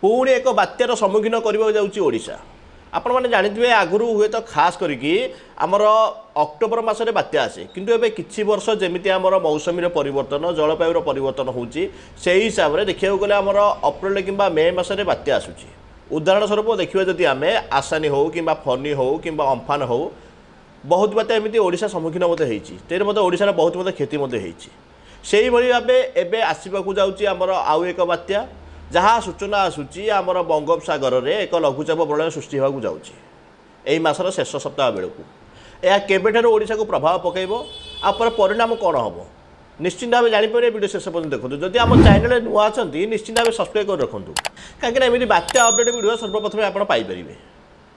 पुणी एक बात्यार सम्मुखीन करने जाऊँगी आपण मैंने जानते आगुरी हुए तो खास करके आमर अक्टोबर मसरे बात्या आसे किंतु एबे किछि वर्ष जमिति आमर मौसमी परिवर्तन जलवायुर परिवर्तन होउची से हिसाब से देखा गले आमर अप्रैल किंबा मे मसरे बात्या आसुची। उदाहरण स्वरूप देखिए जदि आमे आसानी हो कि फनी हो कि अम्फान हो बहुत बात्या एमती ओडिशा सम्मुखीन होती ओडिशार बहुत क्षति से भाव एवं आसवाक जाऊँगी आमर आउ एक बात्या जहाँ सूचना आसूची आमर बंगोपसागर में एक लघुचाप प्रलय सृष्टि होगा जाऊँगी यही मासर शेष सप्ताह बेलू यह केबेठार ओडिशा को प्रभाव पकेब आपर परिणाम कौन हम निश्चिंत भाव जापर वीडियो शेष पर्यटन देखो जदि आम चैनल नुआ अच्छा निश्चिंत भाव सब्सक्राइब कर रखुद कहीं बात्या अपडेट वीडियो सर्वप्रथम आप पाइपर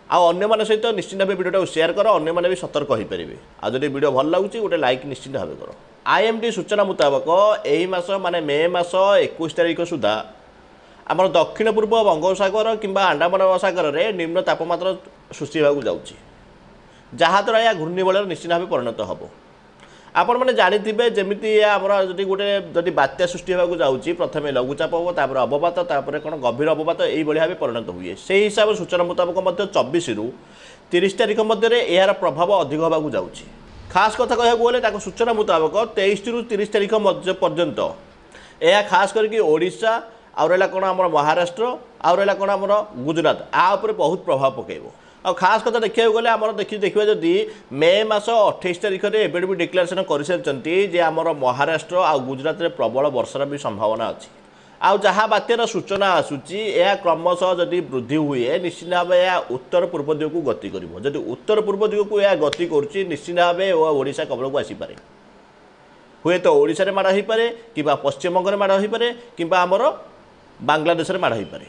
आने सहित निश्चिंत भाव वीडियो शेयर कर अन्य भी सतर्क हो पारे आज वीडियो भल लगुच गोटे लाइक निश्चिंत भाव कर। IMD सूचना मुताबक यही मास माने मे मास 21 तारिख सुधा आमर दक्षिण पूर्व बंगोपसागर किंबा अंडमान महासागर में निम्न तापमात्रा सृष्टि होगा जाऊँगी जहाँद्वारा यह घूर्णिबलय निश्चित भाव परिणत हम आपण मैंने जानते जमी आमर जदि गोटे जदि बात्या सृष्टि होगा जाऊँगी प्रथम लघुचाप हम तापर अवपात तापर कौन गभीर अवपात यही भाव परिणत हुए से हिसाब से सूचना मुताबक 24 रु 30 तारिख मध्य यार प्रभाव अधिक होगा जाऊँगी। खास कथा कहूँ गले सूचना मुताबक 23 रु 30 तारिख पर्यंत यह खास करके ओडिशा आउ रहा कौन आम महाराष्ट्र आउ रहा कौन आम गुजरात आउपर बहुत प्रभाव पकेब। आ खास कथा देखा गले आम देखिए जदि मे मास 28 तारिख में एबे भी डिक्लेरेसन कर सारी आमर महाराष्ट्र आउ गुजरात में प्रबल वर्षार भी संभावना अच्छी आउ जहाँ बात्यार सूचना आसूची यह क्रमश जदि वृद्धि हुए निश्चित भाव यह उत्तर पूर्व दिग को गति कर जदि उत्तर पूर्व दिग को यह गति कर निश्चित भाव ओडिशा कबल को आसीपे हुए तो ओडिशा रे माड़ हो पारे कि पश्चिमबंग में माड़ हो पारे कि आमर बांग्लादेश में माड़ हो पारे।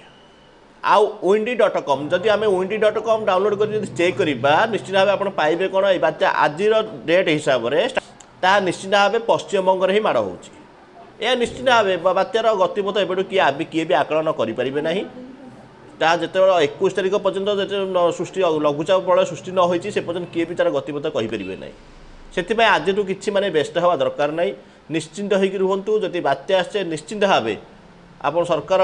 आउ windy.com जदि आम windy.com डाउनलोड कर चेक करवा निश्चित भाव आप पाइबे कौन ये बात्या आज डेट हिसाब से निश्चित भाव पश्चिमबंग में ही माड़ हो यह निश्चित भाव बात्यार गतिपथ एपटू किए भी आकलन करें ना जिते 21 तारिख पर्यटन सृष्टि लघुचाप प्रलय सृष्टि न होती से पर्यटन किए भी तार गतिपथ कहींपर ना से आज कि व्यस्त हवा दरकार ना निश्चिंत होकर रुहतु जदि बात्या आसे निश्चिंत भाव आप सरकार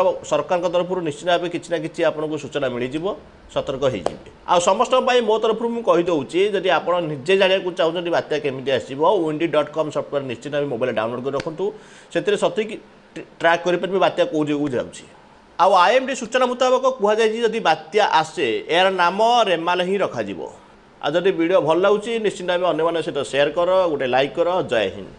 तरफ निश्चित भाव कि ना कि आपको सूचना मिल सतर्क हो समस्त मो तरफ मुझे कहीदे जदि आप निजे जाना चाहते बात्या केमी आसो windy.com सफ्टवेयर निश्चित भाव मोबाइल डाउनलोड कर रखु से सঠিक ट्रैक करेंगे बात्या कौ जगह जाऊँगी। आउ IMD सूचना मुताबक कहुई जदि बात्या आसे यार नाम रेमाल ही रखा जदि वीडियो भल लगुच निश्चित भाव अन्य सहित शेयर कर गोटे लाइक कर। जय हिंद।